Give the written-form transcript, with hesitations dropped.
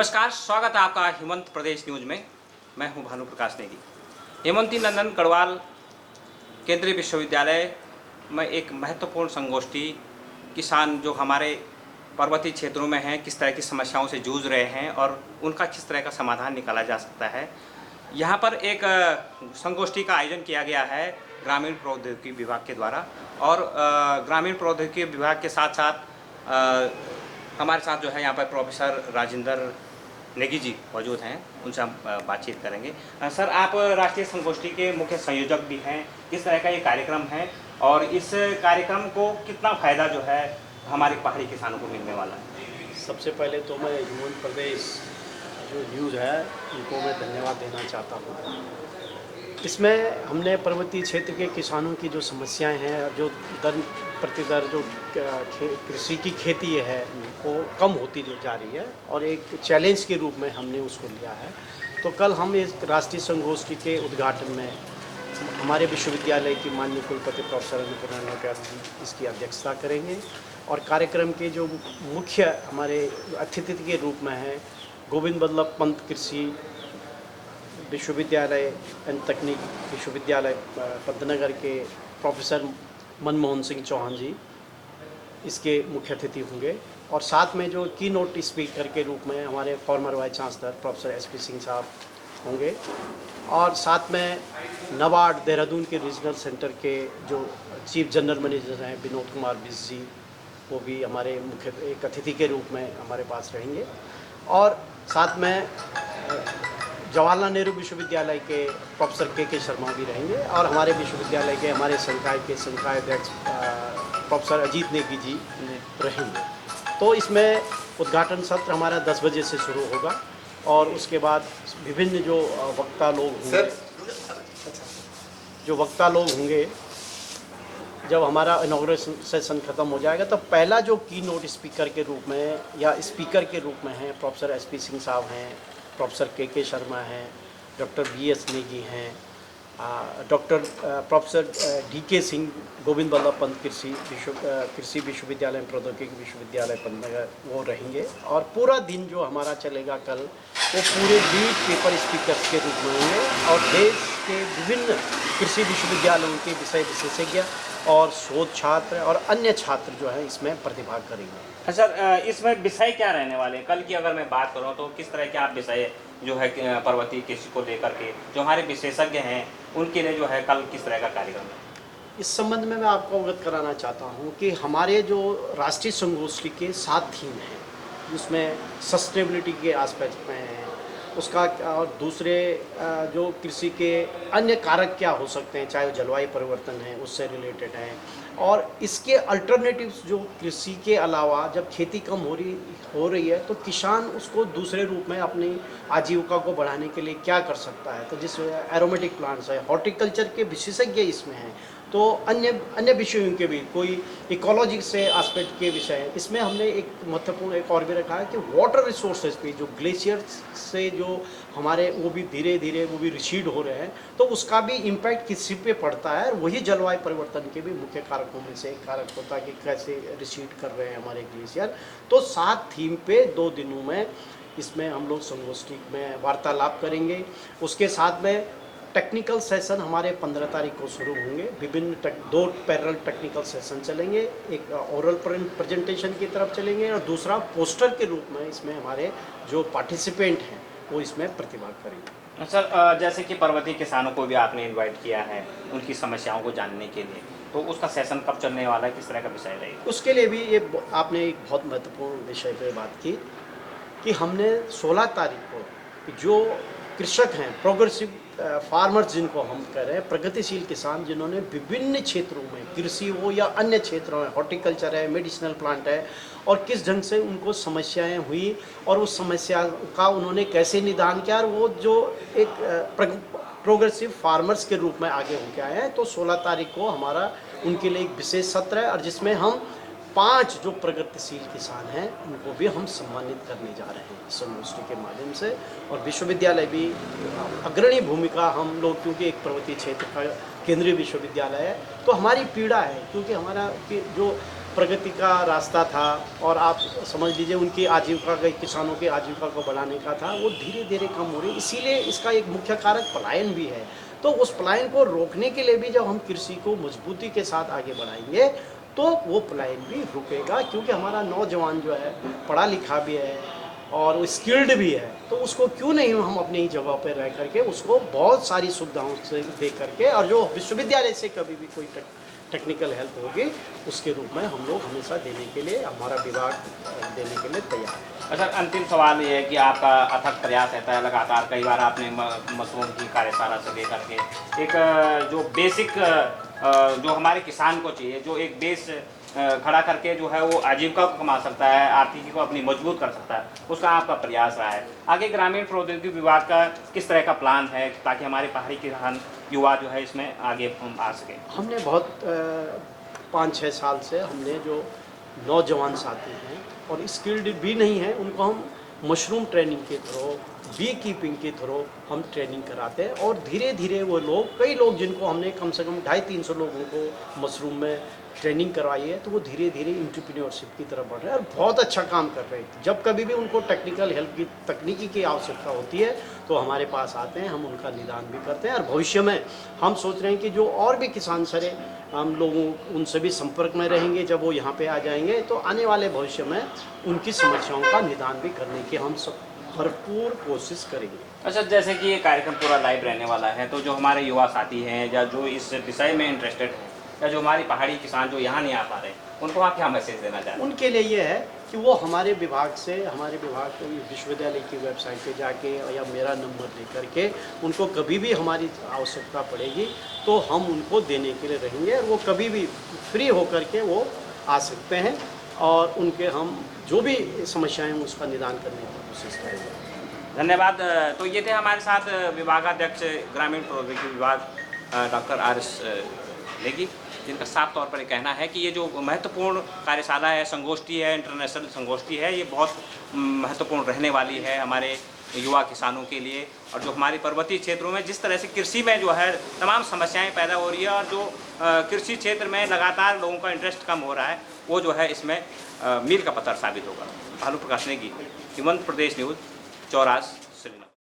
नमस्कार, स्वागत है आपका हेमंत प्रदेश न्यूज में। मैं हूं भानु प्रकाश नेगी। हेमंती नंदन गढ़वाल केंद्रीय विश्वविद्यालय में एक महत्वपूर्ण संगोष्ठी किसान जो हमारे पर्वतीय क्षेत्रों में हैं किस तरह की समस्याओं से जूझ रहे हैं और उनका किस तरह का समाधान निकाला जा सकता है। यहाँ पर एक संगोष्ठी का आयोजन किया गया है ग्रामीण प्रौद्योगिकी विभाग के द्वारा और ग्रामीण प्रौद्योगिकी विभाग के साथ साथ हमारे साथ जो है यहाँ पर प्रोफेसर राजेंद्र नेगी जी मौजूद हैं, उनसे हम बातचीत करेंगे। सर, आप राष्ट्रीय संगोष्ठी के मुख्य संयोजक भी हैं। किस तरह का ये कार्यक्रम है और इस कार्यक्रम को कितना फ़ायदा जो है हमारे पहाड़ी किसानों को मिलने वाला है? सबसे पहले तो मैं हेमंत प्रदेश जो न्यूज़ है इनको मैं धन्यवाद देना चाहता हूँ। इसमें हमने पर्वतीय क्षेत्र के किसानों की जो समस्याएं हैं, जो दर प्रतिदर जो कृषि की खेती है वो कम होती जा रही है और एक चैलेंज के रूप में हमने उसको लिया है। तो कल हम इस राष्ट्रीय संगोष्ठी के उद्घाटन में हमारे विश्वविद्यालय की माननीय कुलपति प्रोफेसर अन्नपूर्णा नौटियाल जी इसकी अध्यक्षता करेंगे और कार्यक्रम के जो मुख्य हमारे अतिथि के रूप में हैं गोविंद बल्लभ पंत कृषि विश्वविद्यालय एवं तकनीक विश्वविद्यालय पंतनगर के प्रोफेसर मनमोहन सिंह चौहान जी इसके मुख्य अतिथि होंगे और साथ में जो की नोट स्पीकर के रूप में हमारे farmer vice chancellor professor SP Singh साहब होंगे और साथ में नबार्ड देहरादून के रीजनल सेंटर के जो चीफ जनरल मैनेजर हैं विनोद कुमार बिस जी, वो भी हमारे मुख्य एक अतिथि के रूप में हमारे पास रहेंगे और साथ में जवाहरलाल नेहरू विश्वविद्यालय के प्रोफेसर के शर्मा भी रहेंगे और हमारे विश्वविद्यालय के हमारे संकाय के संकाय अध्यक्ष प्रोफेसर अजीत नेगी जी रहेंगे। तो इसमें उद्घाटन सत्र हमारा 10 बजे से शुरू होगा और उसके बाद विभिन्न जो वक्ता लोग होंगे जब हमारा इनॉग्रेशन सेशन ख़त्म हो जाएगा तो पहला जो की नोट स्पीकर के रूप में या स्पीकर के रूप में हैं प्रोफेसर एसपी सिंह साहब हैं, प्रोफेसर के शर्मा हैं, डॉक्टर बीएस नेगी हैं, doctor professor DK Singh Govind Ballabh Pant कृषि विश्वविद्यालय प्रौद्योगिकी विश्वविद्यालय पंतनगर वो रहेंगे और पूरा दिन जो हमारा चलेगा कल वो पूरे लीड पेपर स्पीकर्स के रूप में होंगे और देश के विभिन्न कृषि विश्वविद्यालयों के विषय विशेषज्ञ और शोध छात्र और अन्य छात्र जो है इसमें प्रतिभाग करेंगे। सर, इसमें विषय क्या रहने वाले हैं? कल की अगर मैं बात करूं तो किस तरह के आप विषय जो है पर्वतीय कृषि को लेकर के जो हमारे विशेषज्ञ हैं उनके लिए जो है कल किस तरह का कार्यक्रम है? इस संबंध में मैं आपको अवगत कराना चाहता हूं कि हमारे जो राष्ट्रीय संगोष्ठी के 7 थीम हैं जिसमें सस्टेनेबिलिटी के एस्पेक्ट में है उसका और दूसरे जो कृषि के अन्य कारक क्या हो सकते हैं, चाहे जलवायु परिवर्तन है उससे रिलेटेड है और इसके अल्टरनेटिव्स जो कृषि के अलावा जब खेती कम हो रही है तो किसान उसको दूसरे रूप में अपनी आजीविका को बढ़ाने के लिए क्या कर सकता है। तो जिस एरोमेटिक प्लांट्स है, हॉर्टिकल्चर के विशेषज्ञ इसमें हैं, तो अन्य विषयों के भी कोई इकोलॉजी से एस्पेक्ट के विषय हैं। इसमें हमने एक महत्वपूर्ण एक और भी रखा है कि वाटर रिसोर्सेज पे जो ग्लेशियर से जो हमारे वो भी धीरे धीरे वो भी रिसीड हो रहे हैं तो उसका भी इम्पैक्ट किसी पे पड़ता है और वही जलवायु परिवर्तन के भी मुख्य कारकों में से एक कारक होता है कि कैसे रिसीड कर रहे हैं हमारे ग्लेशियर। तो 7 थीम पे 2 दिनों में इसमें हम लोग संगोष्ठी में वार्तालाप करेंगे। उसके साथ में टेक्निकल सेशन हमारे 15 तारीख को शुरू होंगे। विभिन्न 2 पैरेलल टेक्निकल सेशन चलेंगे, एक ओरल प्रेजेंटेशन की तरफ चलेंगे और दूसरा पोस्टर के रूप में इसमें हमारे जो पार्टिसिपेंट हैं वो इसमें प्रतिभाग करेंगे। सर, जैसे कि पर्वतीय किसानों को भी आपने इनवाइट किया है उनकी समस्याओं को जानने के लिए, तो उसका सेशन कब चलने वाला है, किस तरह का विषय रहेगा? उसके लिए भी ये आपने एक बहुत महत्वपूर्ण विषय पर बात की कि हमने 16 तारीख को जो कृषक हैं, प्रोग्रेसिव फार्मर्स जिनको हम कह रहे हैं, प्रगतिशील किसान जिन्होंने विभिन्न क्षेत्रों में कृषि हो या अन्य क्षेत्रों में हॉर्टिकल्चर है, मेडिसिनल प्लांट है और किस ढंग से उनको समस्याएं हुई और उस समस्या का उन्होंने कैसे निदान किया और वो जो एक प्रोग्रेसिव फार्मर्स के रूप में आगे होकर आए हैं। तो 16 तारीख को हमारा उनके लिए एक विशेष सत्र है और जिसमें हम 5 जो प्रगतिशील किसान हैं उनको भी हम सम्मानित करने जा रहे हैं संगोष्ठी के माध्यम से और विश्वविद्यालय भी अग्रणी भूमिका हम लोग, क्योंकि एक पर्वतीय क्षेत्र का केंद्रीय विश्वविद्यालय है तो हमारी पीड़ा है, क्योंकि हमारा जो प्रगति का रास्ता था और आप समझ लीजिए उनकी आजीविका का, किसानों की आजीविका को बढ़ाने का था, वो धीरे धीरे कम हो रही है। इसीलिए इसका एक मुख्य कारक पलायन भी है। तो उस पलायन को रोकने के लिए भी जब हम कृषि को मजबूती के साथ आगे बढ़ाएंगे तो वो पलायन भी रुकेगा, क्योंकि हमारा नौजवान जो है पढ़ा लिखा भी है और वो स्किल्ड भी है, तो उसको क्यों नहीं हम अपनी ही जगह पर रह करके उसको बहुत सारी सुविधाओं से दे करके, और जो विश्वविद्यालय से कभी भी कोई टेक्निकल हेल्प होगी उसके रूप में हम लोग हमेशा देने के लिए, हमारा विभाग देने के लिए तैयार है। अच्छा, अंतिम सवाल ये है कि आपका अथक प्रयास रहता है लगातार, कई बार आपने मशरूम की कार्यशाला से लेकर के एक जो बेसिक जो हमारे किसान को चाहिए, जो एक बेस खड़ा करके जो है वो आजीविका को कमा सकता है, आर्थिकी को अपनी मजबूत कर सकता है, उसका आपका प्रयास रहा है। आगे ग्रामीण प्रौद्योगिकी विभाग का किस तरह का प्लान है ताकि हमारे पहाड़ी किसान युवा जो है इसमें आगे आ सके? हमने बहुत 5-6 साल से हमने जो नौजवान साथी हैं और स्किल्ड भी नहीं हैं, उनको हम मशरूम ट्रेनिंग के थ्रू, बी कीपिंग के थ्रू हम ट्रेनिंग कराते हैं, और धीरे धीरे वो लोग, कई लोग जिनको हमने कम से कम 250-300 लोगों को मशरूम में ट्रेनिंग करवाई है, तो वो धीरे धीरे एंटरप्रेन्योरशिप की तरफ बढ़ रहे हैं और बहुत अच्छा काम कर रहे हैं। जब कभी भी उनको टेक्निकल हेल्प की, तकनीकी की आवश्यकता होती है तो हमारे पास आते हैं, हम उनका निदान भी करते हैं। और भविष्य में हम सोच रहे हैं कि जो और भी किसान सरे हम लोगों उनसे भी संपर्क में रहेंगे, जब वो यहाँ पे आ जाएंगे तो आने वाले भविष्य में उनकी समस्याओं का निदान भी करने की हम सब भरपूर कोशिश करेंगे। अच्छा, जैसे कि ये कार्यक्रम पूरा लाइव रहने वाला है, तो जो हमारे युवा साथी हैं या जो इस विषय में इंटरेस्टेड हैं या जो हमारी पहाड़ी किसान जो यहाँ नहीं आ पा रहे, उनको आप क्या मैसेज देना चाहते हैं? उनके लिए ये है कि वो हमारे विभाग को विश्वविद्यालय की वेबसाइट पे जाके या मेरा नंबर लेकर के, उनको कभी भी हमारी आवश्यकता पड़ेगी तो हम उनको देने के लिए रहेंगे, और वो कभी भी फ्री होकर के वो आ सकते हैं और उनके हम जो भी समस्याएं हैं उसका निदान करने की कोशिश करेंगे। धन्यवाद। तो ये थे हमारे साथ विभागाध्यक्ष ग्रामीण प्रौद्योगिकी विभाग डॉक्टर आर.एस. नेगी, जिनका साफ तौर पर ये कहना है कि ये जो महत्वपूर्ण कार्यशाला है, संगोष्ठी है, इंटरनेशनल संगोष्ठी है, ये बहुत महत्वपूर्ण रहने वाली है हमारे युवा किसानों के लिए। और जो हमारे पर्वतीय क्षेत्रों में जिस तरह से कृषि में जो है तमाम समस्याएं पैदा हो रही है, और जो कृषि क्षेत्र में लगातार लोगों का इंटरेस्ट कम हो रहा है, वो जो है इसमें मील का पत्थर साबित होगा। भानु प्रकाश नेगी, हिमंत प्रदेश न्यूज़, चौरास।